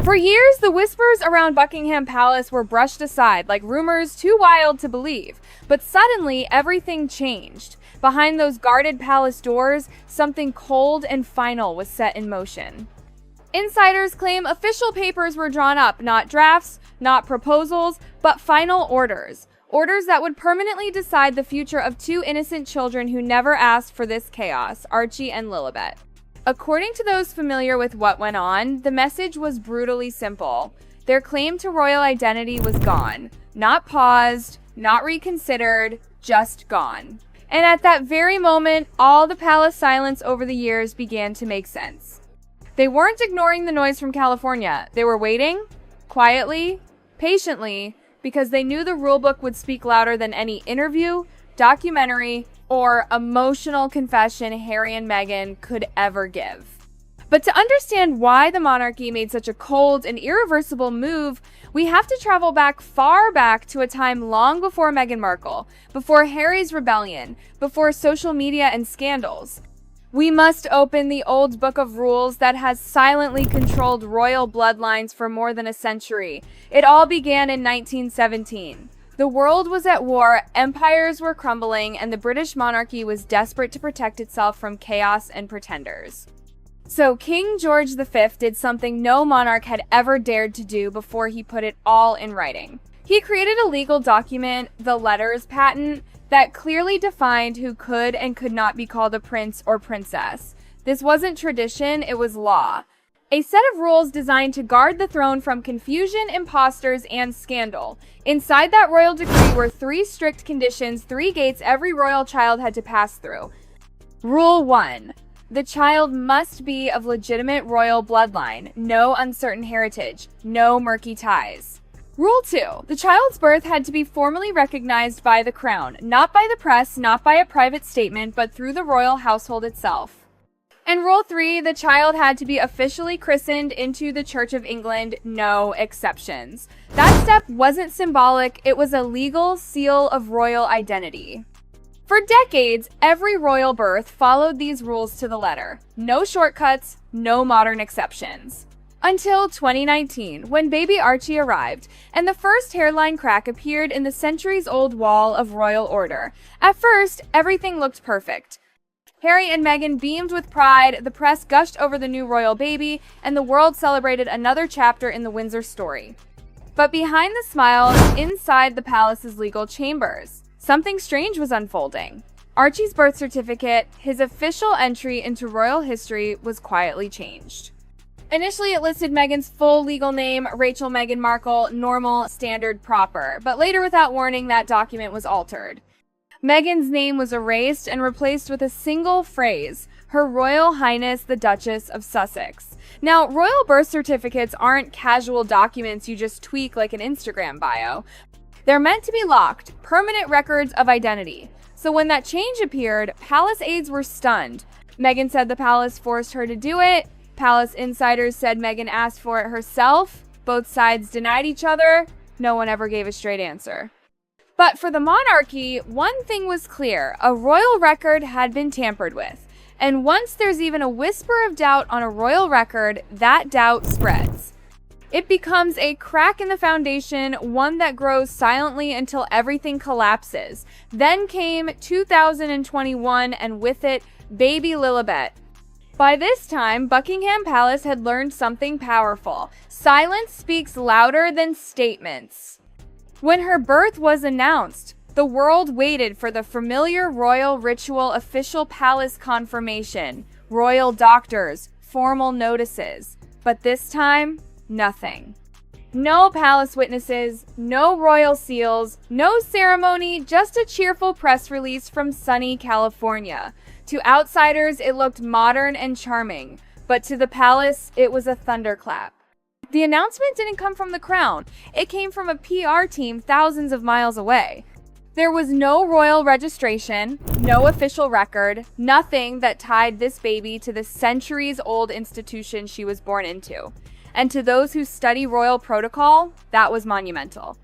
For years, the whispers around Buckingham Palace were brushed aside like rumors too wild to believe. But suddenly, everything changed. Behind those guarded palace doors, something cold and final was set in motion. Insiders claim official papers were drawn up, not drafts, not proposals, but final orders. Orders that would permanently decide the future of two innocent children who never asked for this chaos, Archie and Lilibet. According to those familiar with what went on, the message was brutally simple. Their claim to royal identity was gone. Not paused, not reconsidered, just gone. And at that very moment, all the palace silence over the years began to make sense. They weren't ignoring the noise from California. They were waiting, quietly, patiently, because they knew the rulebook would speak louder than any interview, documentary, or emotional confession Harry and Meghan could ever give. But to understand why the monarchy made such a cold and irreversible move, we have to travel far back to a time long before Meghan Markle, before Harry's rebellion, before social media and scandals. We must open the old book of rules that has silently controlled royal bloodlines for more than a century. It all began in 1917. The world was at war, empires were crumbling, and the British monarchy was desperate to protect itself from chaos and pretenders. So King George V did something no monarch had ever dared to do before he put it all in writing. He created a legal document, the Letters Patent, that clearly defined who could and could not be called a prince or princess. This wasn't tradition, it was law. A set of rules designed to guard the throne from confusion, imposters, and scandal. Inside that royal decree were 3 strict conditions, 3 gates every royal child had to pass through. Rule 1. The child must be of legitimate royal bloodline, no uncertain heritage, no murky ties. Rule 2. The child's birth had to be formally recognized by the crown, not by the press, not by a private statement, but through the royal household itself. And Rule 3, the child had to be officially christened into the Church of England, no exceptions. That step wasn't symbolic, it was a legal seal of royal identity. For decades, every royal birth followed these rules to the letter. No shortcuts, no modern exceptions. Until 2019, when baby Archie arrived, and the first hairline crack appeared in the centuries-old wall of royal order. At first, everything looked perfect. Harry and Meghan beamed with pride, the press gushed over the new royal baby, and the world celebrated another chapter in the Windsor story. But behind the smiles, inside the palace's legal chambers, something strange was unfolding. Archie's birth certificate, his official entry into royal history, was quietly changed. Initially, it listed Meghan's full legal name, Rachel Meghan Markle, normal, standard, proper. But later, without warning, that document was altered. Meghan's name was erased and replaced with a single phrase, Her Royal Highness the Duchess of Sussex. Now, royal birth certificates aren't casual documents you just tweak like an Instagram bio. They're meant to be locked, permanent records of identity. So when that change appeared, palace aides were stunned. Meghan said the palace forced her to do it. Palace insiders said Meghan asked for it herself. Both sides denied each other. No one ever gave a straight answer. But for the monarchy, one thing was clear. A royal record had been tampered with. And once there's even a whisper of doubt on a royal record, that doubt spreads. It becomes a crack in the foundation, one that grows silently until everything collapses. Then came 2021, and with it, baby Lilibet. By this time, Buckingham Palace had learned something powerful. Silence speaks louder than statements. When her birth was announced, the world waited for the familiar royal ritual official palace confirmation, royal doctors, formal notices. But this time, nothing. No palace witnesses, no royal seals, no ceremony, just a cheerful press release from sunny California. To outsiders, it looked modern and charming, but to the palace, it was a thunderclap. The announcement didn't come from the crown. It came from a PR team thousands of miles away. There was no royal registration, no official record, nothing that tied this baby to the centuries-old institution she was born into. And to those who study royal protocol, that was monumental.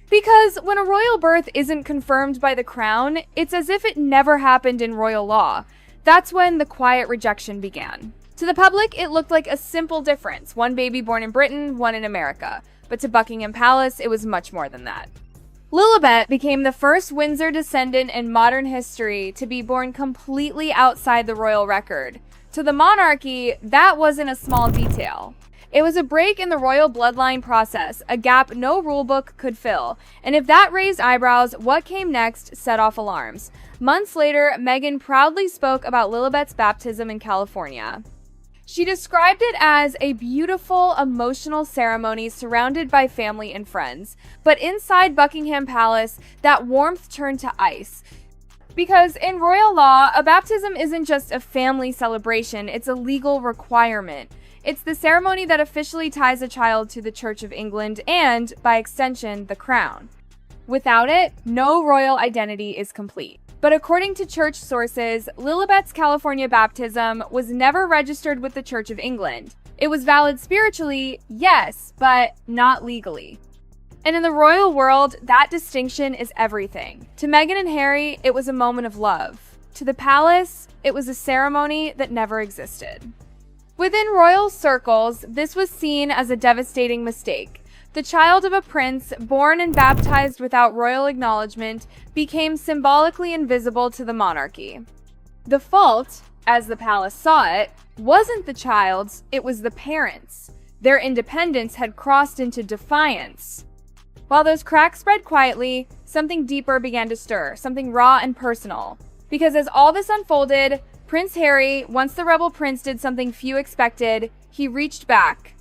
Because when a royal birth isn't confirmed by the crown, it's as if it never happened in royal law. That's when the quiet rejection began. To the public, it looked like a simple difference, one baby born in Britain, one in America. But to Buckingham Palace, it was much more than that. Lilibet became the first Windsor descendant in modern history to be born completely outside the royal record. To the monarchy, that wasn't a small detail. It was a break in the royal bloodline process, a gap no rulebook could fill. And if that raised eyebrows, what came next set off alarms. Months later, Meghan proudly spoke about Lilibet's baptism in California. She described it as a beautiful, emotional ceremony surrounded by family and friends. But inside Buckingham Palace, that warmth turned to ice. Because in royal law, a baptism isn't just a family celebration, it's a legal requirement. It's the ceremony that officially ties a child to the Church of England and, by extension, the crown. Without it, no royal identity is complete. But according to church sources, Lilibet's California baptism was never registered with the Church of England. It was valid spiritually, yes, but not legally. And in the royal world, that distinction is everything. To Meghan and Harry, it was a moment of love. To the palace, it was a ceremony that never existed. Within royal circles, this was seen as a devastating mistake. The child of a prince, born and baptized without royal acknowledgement, became symbolically invisible to the monarchy. The fault, as the palace saw it, wasn't the child's, it was the parents'. Their independence had crossed into defiance. While those cracks spread quietly, something deeper began to stir, something raw and personal. Because as all this unfolded, Prince Harry, once the rebel prince did something few expected, he reached back.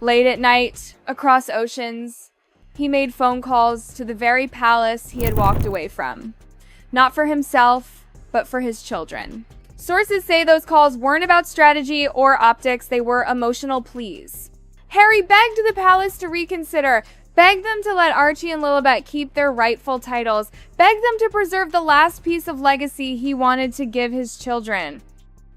Late at night, across oceans, he made phone calls to the very palace he had walked away from. Not for himself, but for his children. Sources say those calls weren't about strategy or optics, they were emotional pleas. Harry begged the palace to reconsider, begged them to let Archie and Lilibet keep their rightful titles, begged them to preserve the last piece of legacy he wanted to give his children.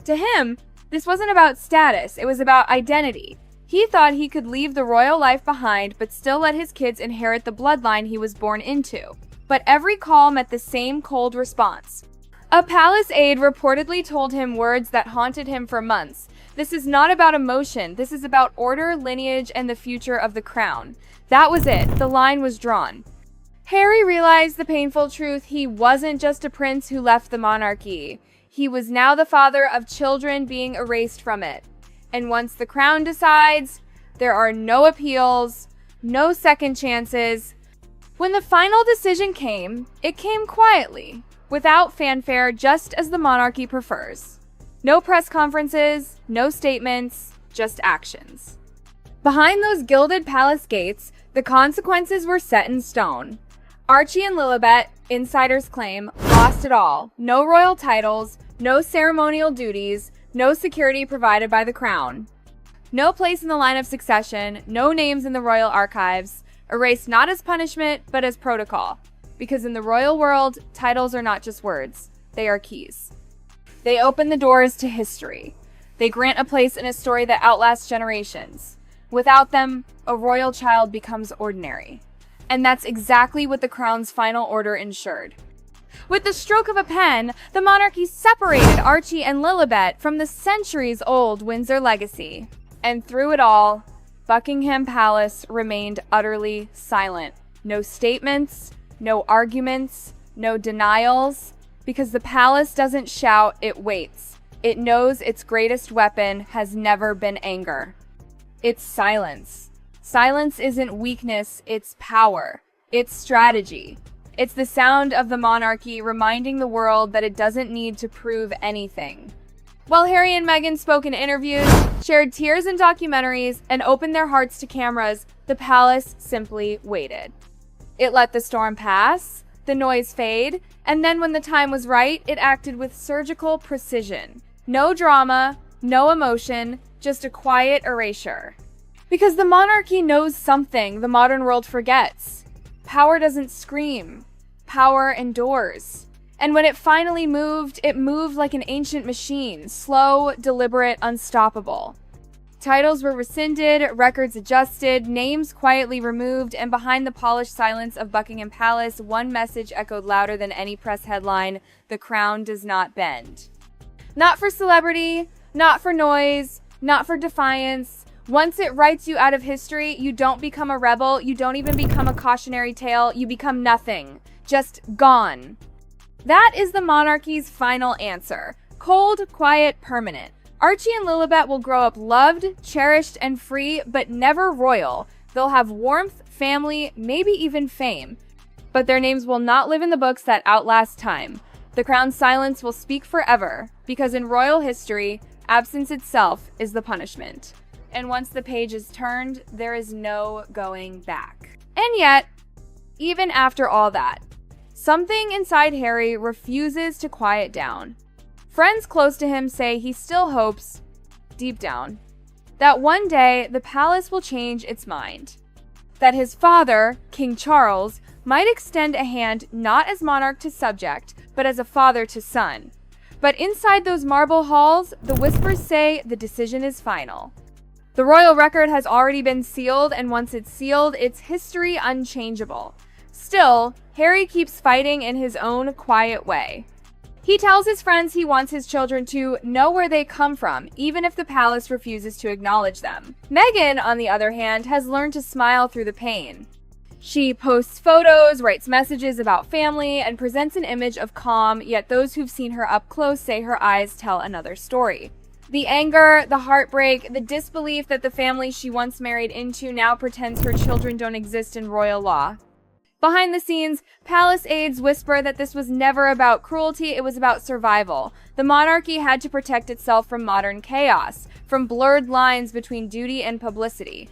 To him, this wasn't about status, it was about identity. He thought he could leave the royal life behind, but still let his kids inherit the bloodline he was born into. But every call met the same cold response. A palace aide reportedly told him words that haunted him for months. This is not about emotion, this is about order, lineage, and the future of the crown. That was it, the line was drawn. Harry realized the painful truth: he wasn't just a prince who left the monarchy. He was now the father of children being erased from it. And once the crown decides, there are no appeals, no second chances. When the final decision came, it came quietly, without fanfare, just as the monarchy prefers. No press conferences, no statements, just actions. Behind those gilded palace gates, the consequences were set in stone. Archie and Lilibet, insiders claim, lost it all. No royal titles, no ceremonial duties, no security provided by the crown. No place in the line of succession, no names in the royal archives, erased not as punishment, but as protocol. Because in the royal world, titles are not just words, they are keys. They open the doors to history. They grant a place in a story that outlasts generations. Without them, a royal child becomes ordinary. And that's exactly what the crown's final order ensured. With the stroke of a pen, the monarchy separated Archie and Lilibet from the centuries-old Windsor legacy. And through it all, Buckingham Palace remained utterly silent. No statements, no arguments, no denials, because the palace doesn't shout, it waits. It knows its greatest weapon has never been anger. It's silence. Silence isn't weakness, it's power. It's strategy. It's the sound of the monarchy reminding the world that it doesn't need to prove anything. While Harry and Meghan spoke in interviews, shared tears in documentaries, and opened their hearts to cameras, the palace simply waited. It let the storm pass, the noise fade, and then when the time was right, it acted with surgical precision. No drama, no emotion, just a quiet erasure. Because the monarchy knows something the modern world forgets. Power doesn't scream. Power endures. And when it finally moved, it moved like an ancient machine, slow, deliberate, unstoppable. Titles were rescinded, records adjusted, names quietly removed, and behind the polished silence of Buckingham Palace, one message echoed louder than any press headline: the crown does not bend. Not for celebrity, Not for noise, not for defiance. Once it writes you out of history, you don't become a rebel, you don't even become a cautionary tale, you become nothing. Just gone. That is the monarchy's final answer. Cold, quiet, permanent. Archie and Lilibet will grow up loved, cherished, and free, but never royal. They'll have warmth, family, maybe even fame. But their names will not live in the books that outlast time. The crown's silence will speak forever, because in royal history, absence itself is the punishment. And once the page is turned, there is no going back. And yet, even after all that, something inside Harry refuses to quiet down. Friends close to him say he still hopes, deep down, that one day the palace will change its mind. That his father, King Charles, might extend a hand not as monarch to subject, but as a father to son. But inside those marble halls, the whispers say the decision is final. The royal record has already been sealed, and once it's sealed, it's history unchangeable. Still, Harry keeps fighting in his own quiet way. He tells his friends he wants his children to know where they come from, even if the palace refuses to acknowledge them. Meghan, on the other hand, has learned to smile through the pain. She posts photos, writes messages about family, and presents an image of calm, yet those who've seen her up close say her eyes tell another story. The anger, the heartbreak, the disbelief that the family she once married into now pretends her children don't exist in royal law. Behind the scenes, palace aides whisper that this was never about cruelty, it was about survival. The monarchy had to protect itself from modern chaos, from blurred lines between duty and publicity.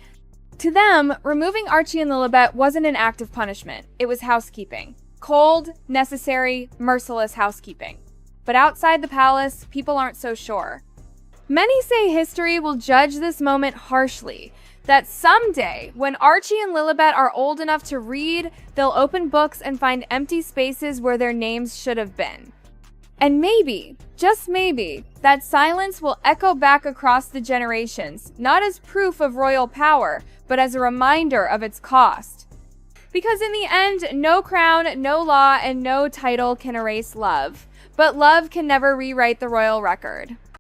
To them, removing Archie and Lilibet wasn't an act of punishment, it was housekeeping. Cold, necessary, merciless housekeeping. But outside the palace, people aren't so sure. Many say history will judge this moment harshly. That someday, when Archie and Lilibet are old enough to read, they'll open books and find empty spaces where their names should have been. And maybe, just maybe, that silence will echo back across the generations, not as proof of royal power, but as a reminder of its cost. Because in the end, no crown, no law, and no title can erase love. But love can never rewrite the royal record.